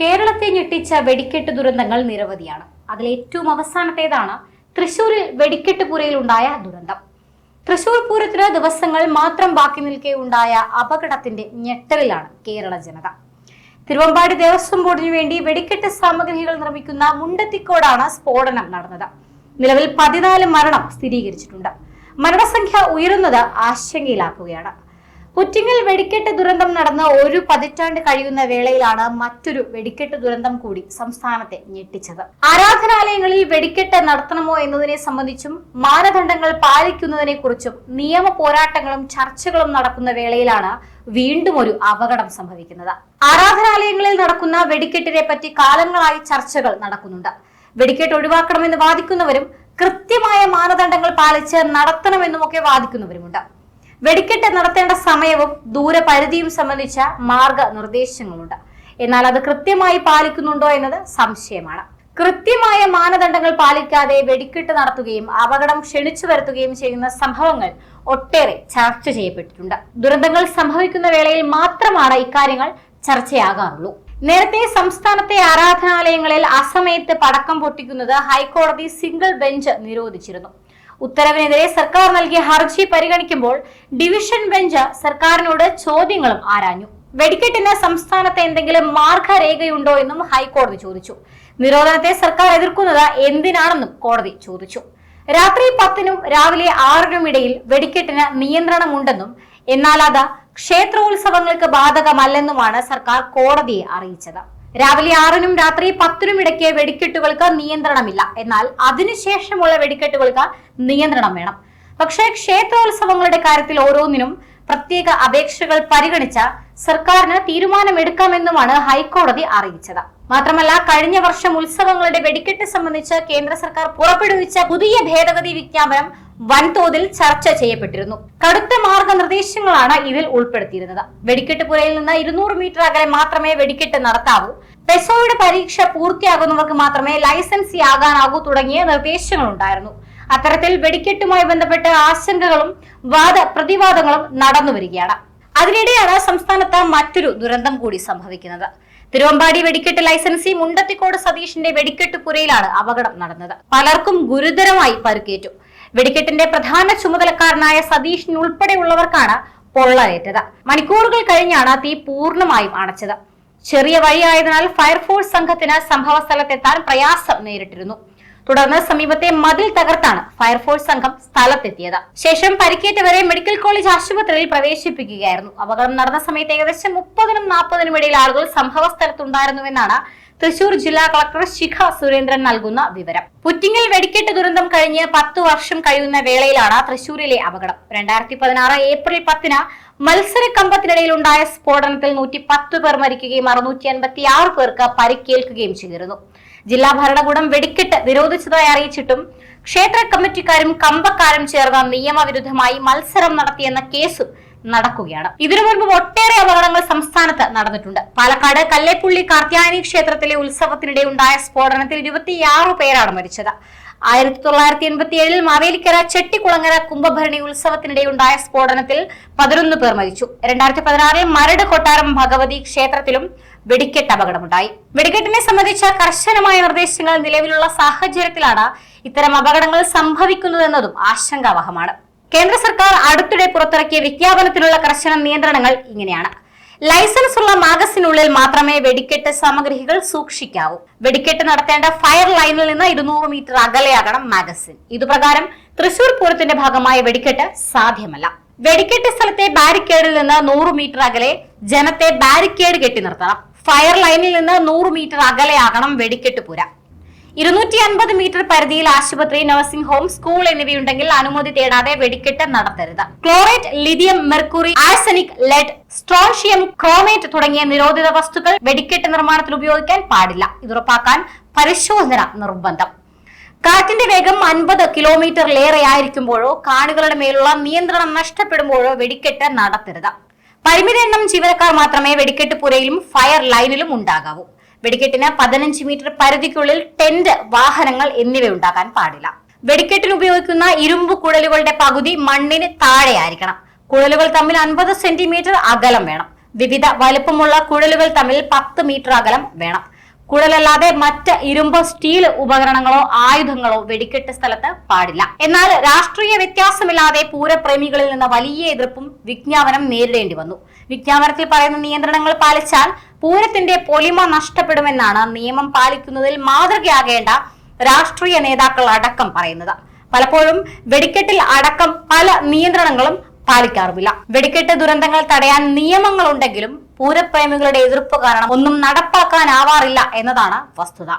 കേരളത്തെ ഞെട്ടിച്ച വെടിക്കെട്ട് ദുരന്തങ്ങൾ നിരവധിയാണ്. അതിൽ ഏറ്റവും അവസാനത്തേതാണ് തൃശൂരിൽ വെടിക്കെട്ട് പുരയിലുണ്ടായ ദുരന്തം. തൃശൂർ പൂരത്തിന് ദിവസങ്ങൾ മാത്രം ബാക്കി നിൽക്കെ ഉണ്ടായ അപകടത്തിന്റെ ഞെട്ടലിലാണ് കേരള ജനത. തിരുവമ്പാടി ദേവസ്വം ബോർഡിനു വേണ്ടി വെടിക്കെട്ട് സാമഗ്രികൾ നിർമ്മിക്കുന്ന മുണ്ടത്തിക്കോടാണ് സ്ഫോടനം നടന്നത്. നിലവിൽ 14 മരണം സ്ഥിരീകരിച്ചിട്ടുണ്ട്. മരണസംഖ്യ ഉയരുന്നത് ആശങ്കയിലാക്കുകയാണ്. പുറ്റിങ്ങൽ വെടിക്കെട്ട് ദുരന്തം നടന്ന 1 പതിറ്റാണ്ട് കഴിയുന്ന വേളയിലാണ് മറ്റൊരു വെടിക്കെട്ട് ദുരന്തം കൂടി സംസ്ഥാനത്തെ ഞെട്ടിച്ചത്. ആരാധനാലയങ്ങളിൽ വെടിക്കെട്ട് നടത്തണമോ എന്നതിനെ സംബന്ധിച്ചും മാനദണ്ഡങ്ങൾ പാലിക്കുന്നതിനെ കുറിച്ചും നിയമ പോരാട്ടങ്ങളും ചർച്ചകളും നടക്കുന്ന വേളയിലാണ് വീണ്ടും ഒരു അപകടം സംഭവിക്കുന്നത്. ആരാധനാലയങ്ങളിൽ നടക്കുന്ന വെടിക്കെട്ടിനെ പറ്റി കാലങ്ങളായി ചർച്ചകൾ നടക്കുന്നുണ്ട്. വെടിക്കെട്ട് ഒഴിവാക്കണമെന്ന് വാദിക്കുന്നവരും കൃത്യമായ മാനദണ്ഡങ്ങൾ പാലിച്ച് നടത്തണമെന്നുമൊക്കെ വാദിക്കുന്നവരുമുണ്ട്. വെടിക്കെട്ട് നടത്തേണ്ട സമയവും ദൂരപരിധിയും സംബന്ധിച്ച മാർഗനിർദ്ദേശങ്ങളുണ്ട്. എന്നാൽ അത് കൃത്യമായി പാലിക്കുന്നുണ്ടോ എന്നത് സംശയമാണ്. കൃത്യമായ മാനദണ്ഡങ്ങൾ പാലിക്കാതെ വെടിക്കെട്ട് നടത്തുകയും അപകടം ക്ഷണിച്ചു വരുത്തുകയും ചെയ്യുന്ന സംഭവങ്ങൾ ഒട്ടേറെ ചർച്ച ചെയ്യപ്പെട്ടിട്ടുണ്ട്. ദുരന്തങ്ങൾ സംഭവിക്കുന്ന വേളയിൽ മാത്രമാണ് ഇക്കാര്യങ്ങൾ ചർച്ചയാകാറുള്ളൂ. നേരത്തെ സംസ്ഥാനത്തെ ആരാധനാലയങ്ങളിൽ അസമയത്ത് പടക്കം പൊട്ടിക്കുന്നത് ഹൈക്കോടതി സിംഗിൾ ബെഞ്ച് നിരോധിച്ചിരുന്നു. ഉത്തരവിനെതിരെ സർക്കാർ നൽകിയ ഹർജി പരിഗണിക്കുമ്പോൾ ഡിവിഷൻ ബെഞ്ച് സർക്കാരിനോട് ചോദ്യങ്ങളും ആരാഞ്ഞു. വെടിക്കെട്ടിന് സംസ്ഥാനത്ത് എന്തെങ്കിലും മാർഗരേഖയുണ്ടോ എന്നും ഹൈക്കോടതി ചോദിച്ചു. നിരോധനത്തെ സർക്കാർ എതിർക്കുന്നത് എന്തിനാണെന്നും കോടതി ചോദിച്ചു. രാത്രി 10-നും രാവിലെ 6-നും ഇടയിൽ വെടിക്കെട്ടിന് നിയന്ത്രണമുണ്ടെന്നും എന്നാൽ അത് ക്ഷേത്രോത്സവങ്ങൾക്ക് ബാധകമല്ലെന്നുമാണ് സർക്കാർ കോടതിയെ അറിയിച്ചത്. രാവിലെ 6-നും രാത്രി 10-നും ഇടയ്ക്ക് വെടിക്കെട്ടുകൾക്ക് നിയന്ത്രണമില്ല. എന്നാൽ അതിനുശേഷമുള്ള വെടിക്കെട്ടുകൾക്ക് നിയന്ത്രണം വേണം. പക്ഷേ ക്ഷേത്രോത്സവങ്ങളുടെ കാര്യത്തിൽ ഓരോന്നിനും പ്രത്യേക അപേക്ഷകൾ പരിഗണിച്ച സർക്കാരിന് തീരുമാനമെടുക്കാമെന്നുമാണ് ഹൈക്കോടതി അറിയിച്ചത്. മാത്രമല്ല, കഴിഞ്ഞ വർഷം ഉത്സവങ്ങളുടെ വെടിക്കെട്ട് സംബന്ധിച്ച് കേന്ദ്ര സർക്കാർ പുറപ്പെടുവിച്ച പുതിയ ഭേദഗതി വിജ്ഞാപനം വൻതോതിൽ ചർച്ച ചെയ്യപ്പെട്ടിരുന്നു. കടുത്ത മാർഗനിർദ്ദേശങ്ങളാണ് ഇതിൽ ഉൾപ്പെടുത്തിയിരുന്നത്. വെടിക്കെട്ട് പുരയിൽ നിന്ന് 200 മീറ്റർ അകലെ മാത്രമേ വെടിക്കെട്ട് നടത്താവൂ, പെസോയുടെ പരീക്ഷ പൂർത്തിയാകുന്നവർക്ക് മാത്രമേ ലൈസൻസി ആകാനാകൂ തുടങ്ങിയ നിർദ്ദേശങ്ങൾ ഉണ്ടായിരുന്നു. അത്തരത്തിൽ വെടിക്കെട്ടുമായി ബന്ധപ്പെട്ട ആശങ്കകളും പ്രതിവാദങ്ങളും നടന്നു വരികയാണ്. അതിനിടെയാണ് സംസ്ഥാനത്ത് മറ്റൊരു ദുരന്തം കൂടി സംഭവിക്കുന്നത്. തിരുവമ്പാടി വെടിക്കെട്ട് ലൈസൻസി മുണ്ടത്തിക്കോട് സതീഷിന്റെ വെടിക്കെട്ട് പുരയിലാണ് അപകടം നടന്നത്. പലർക്കും ഗുരുതരമായി പരുക്കേറ്റു. വെടിക്കെട്ടിന്റെ പ്രധാന ചുമതലക്കാരനായ സതീഷിന് ഉൾപ്പെടെയുള്ളവർക്കാണ് പൊള്ളലേറ്റത്. മണിക്കൂറുകൾ കഴിഞ്ഞാണ് തീ പൂർണ്ണമായും അണച്ചത്. ചെറിയ വഴിയായതിനാൽ ഫയർഫോഴ്സ് സംഘത്തിന് സംഭവ സ്ഥലത്തെത്താൻ പ്രയാസം നേരിട്ടിരുന്നു. തുടർന്ന് സമീപത്തെ മതിൽ തകർത്താണ് ഫയർഫോഴ്സ് സംഘം സ്ഥലത്തെത്തിയത്. ശേഷം പരിക്കേറ്റവരെ മെഡിക്കൽ കോളേജ് ആശുപത്രിയിൽ പ്രവേശിപ്പിക്കുകയായിരുന്നു. അപകടം നടന്ന സമയത്ത് ഏകദേശം 30-നും 40-നും ഇടയിൽ ആളുകൾ സംഭവ സ്ഥലത്തുണ്ടായിരുന്നുവെന്നാണ് തൃശൂർ ജില്ലാ കളക്ടർ ശിഖ സുരേന്ദ്രൻ നൽകുന്ന വിവരം. പുറ്റിങ്ങൽ വെടിക്കെട്ട് ദുരന്തം കഴിഞ്ഞ് 10 വർഷം കഴിയുന്ന വേളയിലാണ് തൃശൂരിലെ അപകടം. 2016 ഏപ്രിൽ 10-ന് മത്സര കമ്പത്തിനിടയിലുണ്ടായ സ്ഫോടനത്തിൽ 110 പേർ മരിക്കുകയും 656 പേർക്ക് പരിക്കേൽക്കുകയും ചെയ്തിരുന്നു. ജില്ലാ ഭരണകൂടം വെടിക്കെട്ട് നിരോധിച്ചതായി അറിയിച്ചിട്ടും ക്ഷേത്ര കമ്മിറ്റിക്കാരും കമ്പക്കാരും ചേർന്ന് നിയമവിരുദ്ധമായി മത്സരം നടത്തിയെന്ന കേസും നടക്കുകയാണ്. ഇതിനു മുൻപ് ഒട്ടേറെ അപകടങ്ങൾ സംസ്ഥാനത്ത് നടന്നിട്ടുണ്ട്. പാലക്കാട് കല്ലേപ്പുള്ളി കാർത്യായനി ക്ഷേത്രത്തിലെ ഉത്സവത്തിനിടെ ഉണ്ടായ സ്ഫോടനത്തിൽ 26 പേരാണ് മരിച്ചത്. 1987 മാവേലിക്കര ചെട്ടിക്കുളങ്ങര കുംഭഭരണി ഉത്സവത്തിനിടെ ഉണ്ടായ സ്ഫോടനത്തിൽ 11 പേർ മരിച്ചു. 2016 മരട് കൊട്ടാരം ഭഗവതി ക്ഷേത്രത്തിലും വെടിക്കെട്ട് അപകടമുണ്ടായി. വെടിക്കെട്ടിനെ സംബന്ധിച്ച കർശനമായ നിർദ്ദേശങ്ങൾ നിലവിലുള്ള സാഹചര്യത്തിലാണ് ഇത്തരം അപകടങ്ങൾ സംഭവിക്കുന്നതെന്നതും ആശങ്കാവഹമാണ്. കേന്ദ്ര സർക്കാർ അടുത്തിടെ പുറത്തിറക്കിയ വിജ്ഞാപനത്തിലുള്ള കർശന നിയന്ത്രണങ്ങൾ ഇങ്ങനെയാണ്. ലൈസൻസ് ഉള്ള മാഗസിനുള്ളിൽ മാത്രമേ വെടിക്കെട്ട് സാമഗ്രികൾ സൂക്ഷിക്കാവൂ. വെടിക്കെട്ട് നടത്തേണ്ട ഫയർ ലൈനിൽ നിന്ന് 200 മീറ്റർ അകലെയാകണം മാഗസിൻ. ഇതുപ്രകാരം തൃശൂർ പൂരത്തിന്റെ ഭാഗമായ വെടിക്കെട്ട് സാധ്യമല്ല. വെടിക്കെട്ട് സ്ഥലത്തെ ബാരിക്കേഡിൽ നിന്ന് 100 മീറ്റർ അകലെ ജനത്തെ ബാരിക്കേഡ് കെട്ടി നിർത്തണം. ഫയർ ലൈനിൽ നിന്ന് 100 മീറ്റർ അകലെയാകണം വെടിക്കെട്ട് പുര. 250 മീറ്റർ പരിധിയിൽ ആശുപത്രി, നഴ്സിംഗ് ഹോം, സ്കൂൾ എന്നിവയുണ്ടെങ്കിൽ അനുമതി തേടാതെ വെടിക്കെട്ട് നടത്തരുത്. Chlorate, lithium, mercury, arsenic, lead, strontium, chromate തുടങ്ങിയ നിരോധിത വസ്തുക്കൾ വെടിക്കെട്ട് നിർമ്മാണത്തിൽ ഉപയോഗിക്കാൻ പാടില്ല. ഇതുറപ്പാക്കാൻ പരിശോധന നിർബന്ധം. കാറ്റിന്റെ വേഗം 50 കിലോമീറ്ററിലേറെ ആയിരിക്കുമ്പോഴോ കാണികളുടെ മേലുള്ള നിയന്ത്രണം നഷ്ടപ്പെടുമ്പോഴോ വെടിക്കെട്ട് നടത്തരുത്. പരിമിത എണ്ണം ജീവനക്കാർ മാത്രമേ വെടിക്കെട്ട് പുരയിലും ഫയർ ലൈനിലും ഉണ്ടാകാവൂ. വെടിക്കെട്ടിന് 15 മീറ്റർ പരിധിക്കുള്ളിൽ ടെന്റ്, വാഹനങ്ങൾ എന്നിവ ഉണ്ടാകാൻ പാടില്ല. വെടിക്കെട്ടിന് ഉപയോഗിക്കുന്ന ഇരുമ്പ് കുഴലുകളുടെ പകുതി മണ്ണിന് താഴെയായിരിക്കണം. കുഴലുകൾ തമ്മിൽ 50 സെന്റിമീറ്റർ അകലം വേണം. വിവിധ വലുപ്പമുള്ള കുഴലുകൾ തമ്മിൽ 10 മീറ്റർ അകലം വേണം. കുഴലല്ലാതെ മറ്റ് ഇരുമ്പ്, സ്റ്റീൽ ഉപകരണങ്ങളോ ആയുധങ്ങളോ വെടിക്കെട്ട് സ്ഥലത്ത് പാടില്ല. എന്നാൽ രാഷ്ട്രീയ വ്യത്യാസമില്ലാതെ പൂരപ്രേമികളിൽ നിന്ന് വലിയ എതിർപ്പും വിജ്ഞാപനം നേരിടേണ്ടി വന്നു. വിജ്ഞാപനത്തിൽ പറയുന്ന നിയന്ത്രണങ്ങൾ പാലിച്ചാൽ പൂരത്തിന്റെ പൊലിമ നഷ്ടപ്പെടുമെന്നാണ് നിയമം പാലിക്കുന്നതിൽ മാതൃകയാകേണ്ട രാഷ്ട്രീയ നേതാക്കൾ അടക്കം പറയുന്നത്. പലപ്പോഴും വെടിക്കെട്ടിൽ അടക്കം പല നിയന്ത്രണങ്ങളും പാലിക്കാറുമില്ല. വെടിക്കെട്ട് ദുരന്തങ്ങൾ തടയാൻ നിയമങ്ങളുണ്ടെങ്കിലും പൂരപ്രേമികളുടെ എതിർപ്പ് കാരണം ഒന്നും നടപ്പാക്കാനാവാറില്ല എന്നതാണ് വസ്തുത.